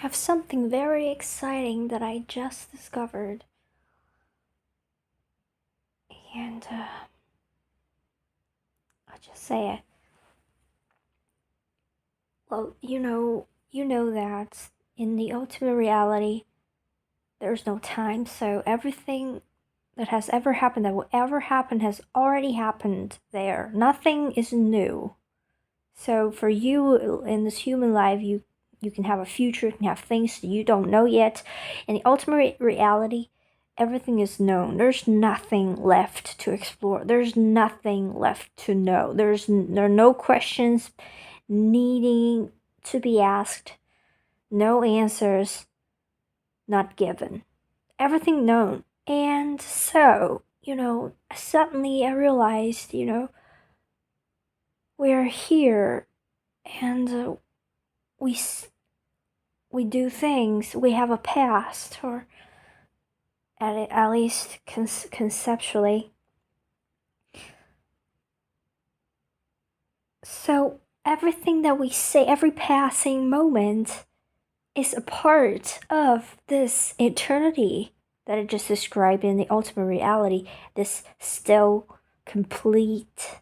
have something very exciting that I just discovered. And I'll just say it. Well, you know that in the ultimate reality, there's no time, so everything that has ever happened, that will ever happen, has already happened there. Nothing is new. So for you in this human life, you can have a future, you can have things that you don't know yet. In the ultimate reality, everything is known. There's nothing left to explore. There's nothing left to know. There are no questions needing to be asked, no answers not given. Everything known. And so, suddenly I realized, we're here and we we do things. We have a past, or at least conceptually. So everything that we say, every passing moment, is a part of this eternity that I just described in the ultimate reality. This still complete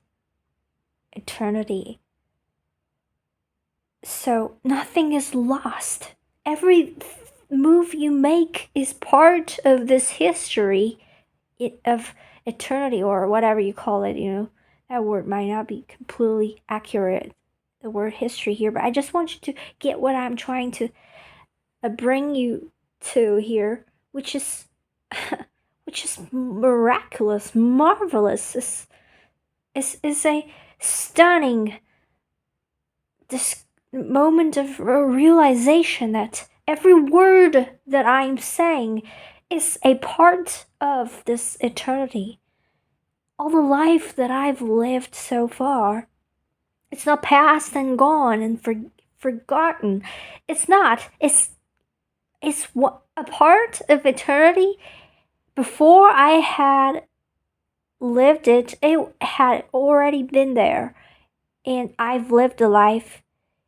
eternity. So nothing is lost. Every move you make is part of this history of eternity, or whatever you call it. That word might not be completely accurate, the word history here, but I just want you to get what I'm trying to bring you to here, which is which is miraculous, marvelous. Is a stunning this moment of realization that every word that I'm saying is a part of this eternity. All the life that I've lived so far, it's not past and gone and forgotten. It's not. It's a part of eternity. Before I had lived it, it had already been there. And I've lived a life,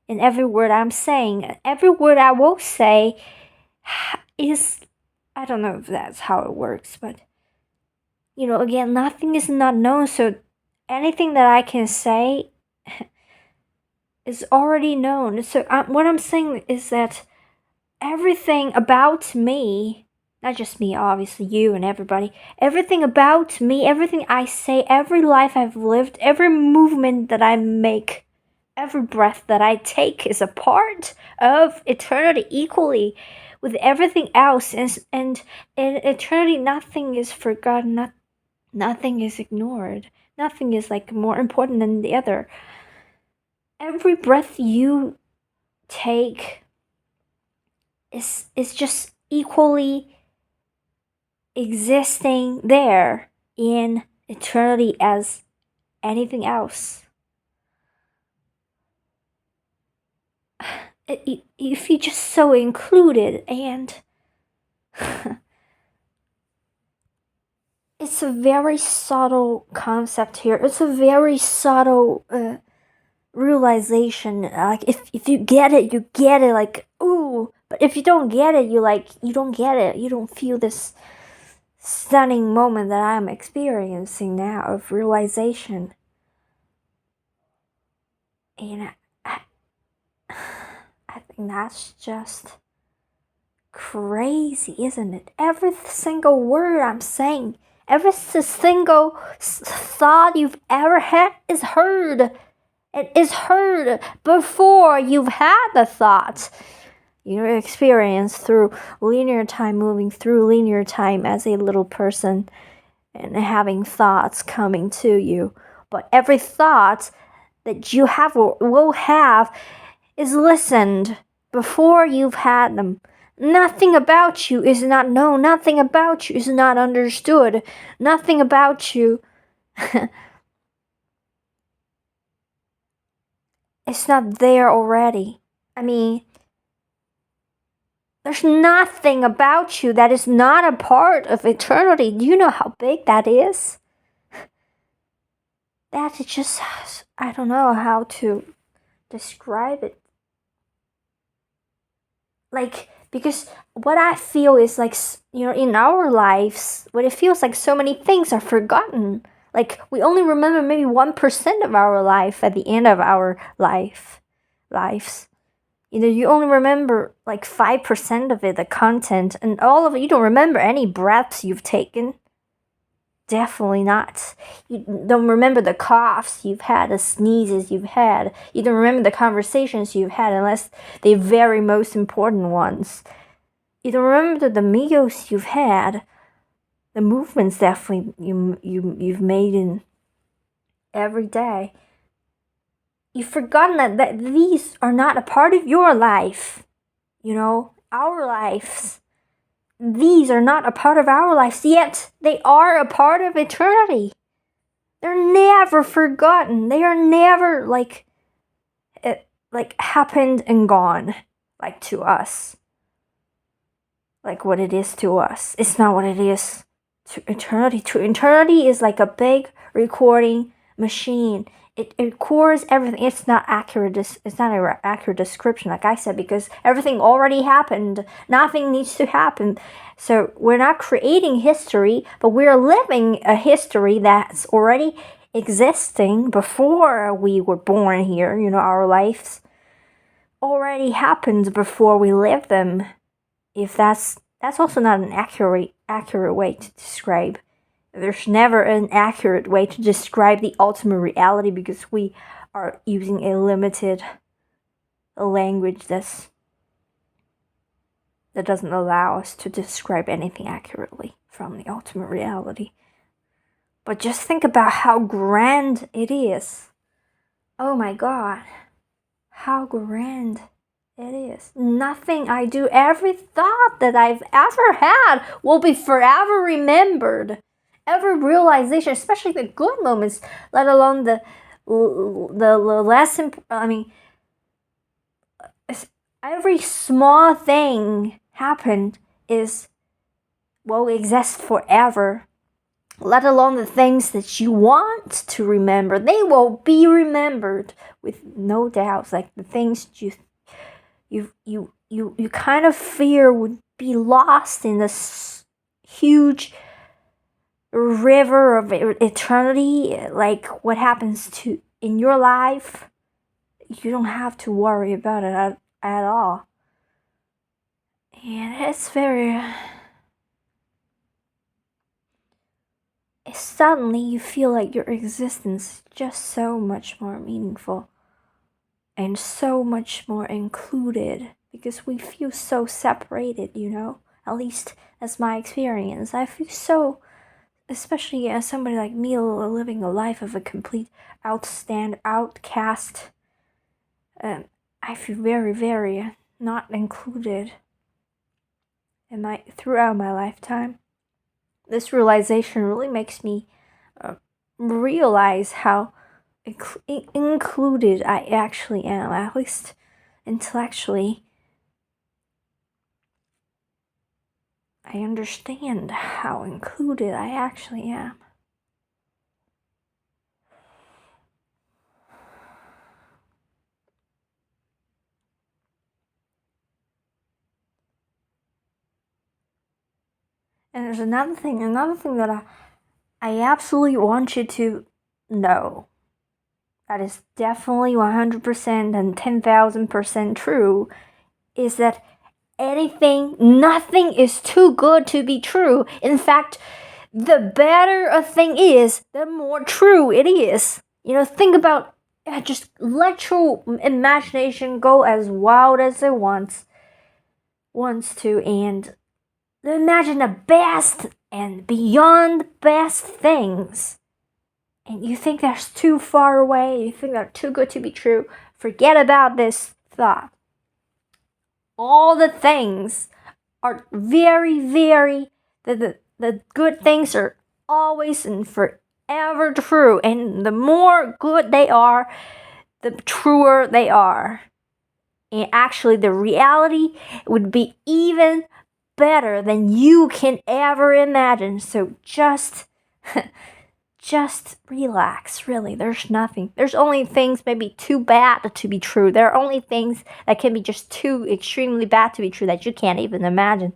and every word I'm saying, every word I will say is, I don't know if that's how it works, but, again, nothing is not known, so anything that I can say is already known. So what I'm saying is that everything about me, not just me, obviously, you and everybody, everything about me, everything I say, every life I've lived, every movement that I make, every breath that I take is a part of eternity equally with everything else. And in eternity, nothing is forgotten, nothing is ignored, nothing is like more important than the other. Every breath you take is just equally existing there in eternity as anything else. If you just so included, and it's a very subtle concept here. It's a very subtle realization. Like if you get it, you get it. Like, ooh. But if you don't get it, you don't get it. You don't feel this stunning moment that I'm experiencing now of realization. And I think that's just crazy, isn't it? Every single word I'm saying, every single thought you've ever had is heard. It is heard before you've had the thought. Experience through linear time, moving through linear time as a little person and having thoughts coming to you. But every thought that you have or will have is listened before you've had them. Nothing about you is not known. Nothing about you is not understood. Nothing about you it's not there already. I mean, there's nothing about you that is not a part of eternity. Do you know how big that is? That is just, I don't know how to describe it. like, because what I feel is like, in our lives, what it feels like so many things are forgotten. Like, we only remember maybe 1% of our life at the end of our lives. You only remember like 5% of it, the content, and all of it. You don't remember any breaths you've taken. Definitely not. You don't remember the coughs you've had, the sneezes you've had. You don't remember the conversations you've had unless they're very most important ones. You don't remember the meals you've had, the movements definitely you've made in every day. You've forgotten that these are not a part of your life. Our lives. These are not a part of our lives, yet they are a part of eternity. They're never forgotten. They are never like happened and gone, like to us. Like what it is to us. It's not what it is to eternity. To eternity is like a big recording machine. It records everything. It's not accurate. It's not an accurate description, like I said, because everything already happened. Nothing needs to happen. So we're not creating history, but we're living a history that's already existing before we were born here. Our lives already happened before we lived them. If that's also not an accurate way to describe. There's never an accurate way to describe the ultimate reality because we are using a limited language that doesn't allow us to describe anything accurately from the ultimate reality. But just think about how grand it is. Oh my God, how grand it is. Nothing I do, every thought that I've ever had will be forever remembered. Every realization, especially the good moments, let alone the less every small thing happened will exist forever. Let alone the things that you want to remember. They will be remembered with no doubts. Like the things you kind of fear would be lost in this huge river of eternity. Like what happens in your life, you don't have to worry about it at all. And suddenly you feel like your existence is just so much more meaningful and so much more included because we feel so separated, at least that's my experience. I feel so, especially as somebody like me living a life of a complete outcast, I feel very, very not included throughout my lifetime. This realization really makes me realize how included I actually am, at least intellectually. I understand how included I actually am. And there's another thing that I absolutely want you to know. That is definitely 100% and 10,000% true, is that nothing is too good to be true. In fact, the better a thing is, the more true it is. Think about, just let your imagination go as wild as it wants to, and imagine the best and beyond best things. And you think that's too far away, you think they're too good to be true, forget about this thought. All the things are very, very, the good things are always and forever true. And the more good they are, the truer they are. And actually, the reality would be even better than you can ever imagine. So just just relax, really. There's nothing. There's only things maybe too bad to be true. There are only things that can be just too extremely bad to be true that you can't even imagine.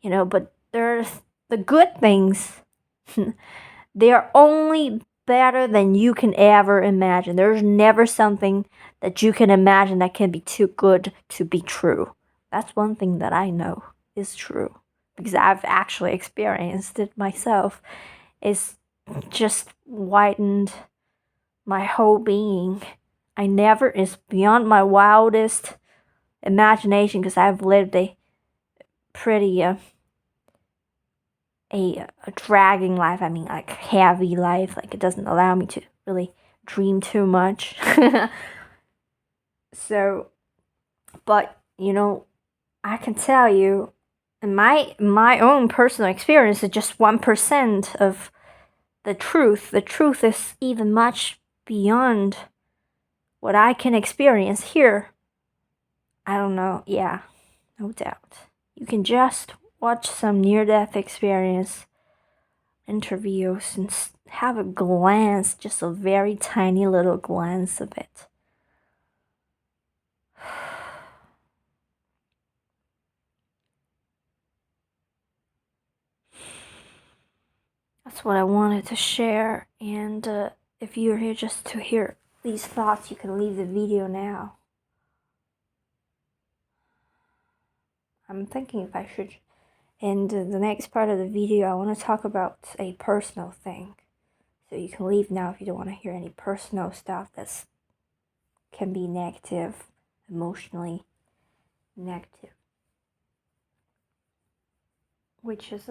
But there's the good things. They are only better than you can ever imagine. There's never something that you can imagine that can be too good to be true. That's one thing that I know is true because I've actually experienced it myself. It's just widened my whole being. It's beyond my wildest imagination because I've lived a pretty a dragging life. I mean, like heavy life. Like it doesn't allow me to really dream too much. So, but I can tell you, in my own personal experience, is just 1% of the truth. The truth is even much beyond what I can experience here. I don't know. Yeah, no doubt. You can just watch some near-death experience interviews and have a glance, just a very tiny little glance of it. That's what I wanted to share, and if you're here just to hear these thoughts, you can leave the video now. I'm thinking if I should, in the next part of the video, I want to talk about a personal thing. So you can leave now if you don't want to hear any personal stuff that can be negative, emotionally negative. Which is